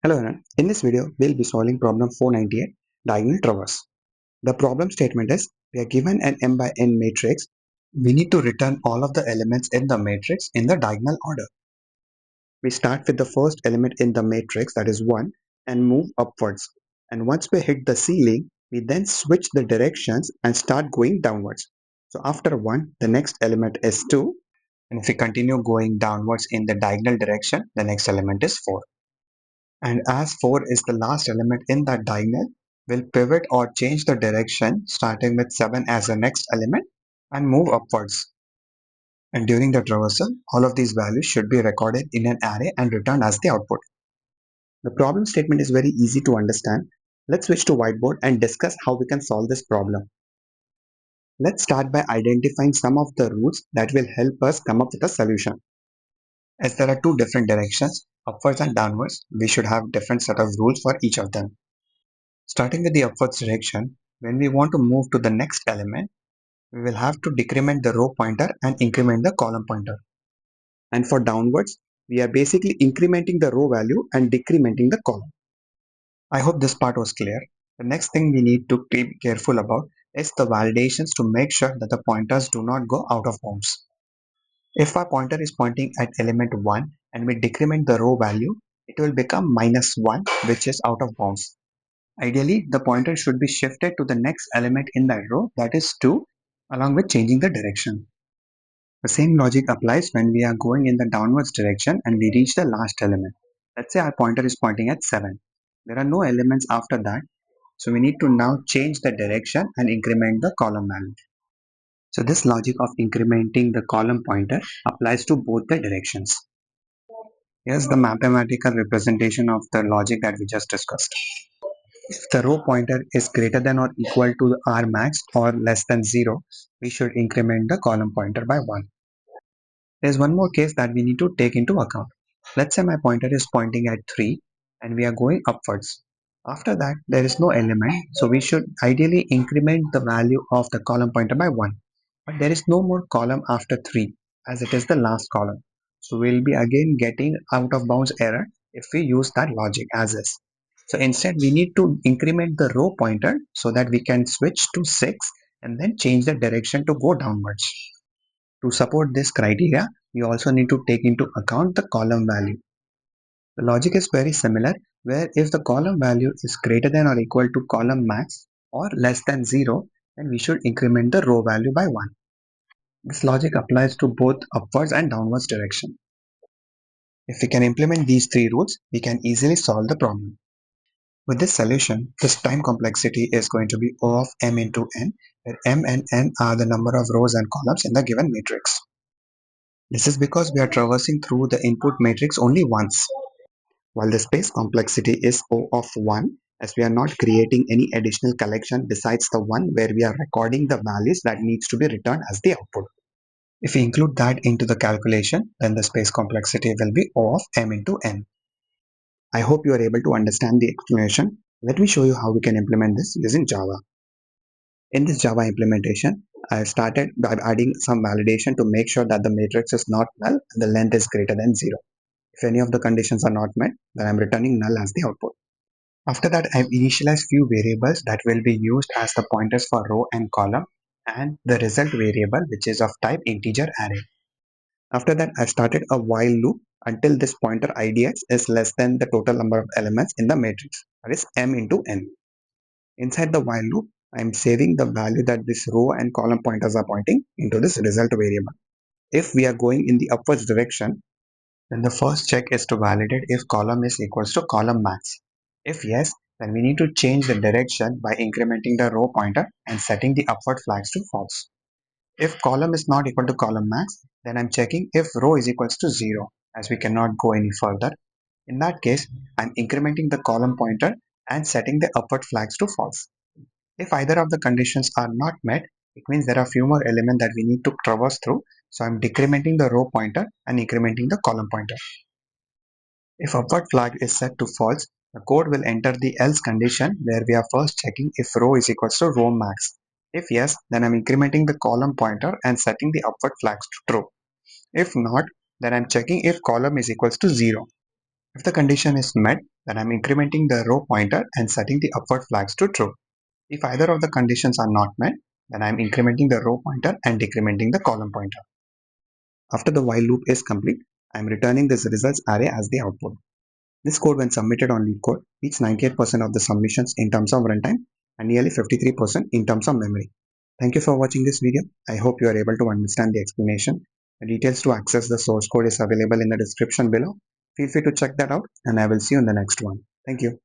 Hello everyone. In this video, we'll be solving problem 498, diagonal traverse. The problem statement is, we are given an m by n matrix. We need to return all of the elements in the matrix in the diagonal order. We start with the first element in the matrix, that is 1, and move upwards. And once we hit the ceiling, we then switch the directions and start going downwards. So after 1, the next element is 2. And if we continue going downwards in the diagonal direction, the next element is 4. And as 4 is the last element in that diagonal, we'll pivot or change the direction starting with 7 as the next element and move upwards. And during the traversal, all of these values should be recorded in an array and returned as the output. The problem statement is very easy to understand. Let's switch to whiteboard and discuss how we can solve this problem. Let's start by identifying some of the rules that will help us come up with a solution. As there are two different directions, upwards and downwards, we should have different set of rules for each of them. Starting with the upwards direction, when we want to move to the next element, we will have to decrement the row pointer and increment the column pointer. And for downwards, we are basically incrementing the row value and decrementing the column. I hope this part was clear. The next thing we need to be careful about is the validations to make sure that the pointers do not go out of bounds. If our pointer is pointing at element 1 and we decrement the row value, it will become -1, which is out of bounds. Ideally, the pointer should be shifted to the next element in that row, that is 2, along with changing the direction. The same logic applies when we are going in the downwards direction and we reach the last element. Let's say our pointer is pointing at 7. There are no elements after that, so we need to now change the direction and increment the column value. So this logic of incrementing the column pointer applies to both the directions. Here's the mathematical representation of the logic that we just discussed. If the row pointer is greater than or equal to r max or less than 0, we should increment the column pointer by 1. There's one more case that we need to take into account. Let's say my pointer is pointing at 3 and we are going upwards. After that, there is no element, so we should ideally increment the value of the column pointer by 1. But there is no more column after 3 as it is the last column. So we'll be again getting out of bounds error if we use that logic as is. So instead we need to increment the row pointer so that we can switch to 6 and then change the direction to go downwards. To support this criteria, we also need to take into account the column value. The logic is very similar, where if the column value is greater than or equal to column max or less than 0, then we should increment the row value by 1. This logic applies to both upwards and downwards direction. If we can implement these three rules, we can easily solve the problem. With this solution, this time complexity is going to be O of m into n, where m and n are the number of rows and columns in the given matrix. This is because we are traversing through the input matrix only once, while the space complexity is O of 1, as we are not creating any additional collection besides the one where we are recording the values that needs to be returned as the output. If we include that into the calculation, then the space complexity will be O of m into n. I hope you are able to understand the explanation. Let me show you how we can implement this using Java. In this Java implementation, I started by adding some validation to make sure that the matrix is not null and the length is greater than 0. If any of the conditions are not met, then I'm returning null as the output. After that, I've initialized few variables that will be used as the pointers for row and column and the result variable, which is of type integer array. After that, I started a while loop until this pointer idx is less than the total number of elements in the matrix, that is m into n. Inside the while loop, I am saving the value that this row and column pointers are pointing into this result variable. If we are going in the upwards direction, then the first check is to validate if column is equals to column max. If yes, then we need to change the direction by incrementing the row pointer and setting the upward flags to false. If column is not equal to column max, then I'm checking if row is equals to 0, as we cannot go any further. In that case, I'm incrementing the column pointer and setting the upward flags to false. If either of the conditions are not met, it means there are few more elements that we need to traverse through, so I'm decrementing the row pointer and incrementing the column pointer. If upward flag is set to false, the code will enter the else condition where we are first checking if row is equals to row max. If yes, then I'm incrementing the column pointer and setting the upward flags to true. If not, then I'm checking if column is equals to 0. If the condition is met, then I'm incrementing the row pointer and setting the upward flags to true. If either of the conditions are not met, then I'm incrementing the row pointer and decrementing the column pointer. After the while loop is complete, I'm returning this results array as the output. This code, when submitted on LeetCode, reached 98% of the submissions in terms of runtime and nearly 53% in terms of memory. Thank you for watching this video. I hope you are able to understand the explanation. The details to access the source code is available in the description below. Feel free to check that out, and I will see you in the next one. Thank you.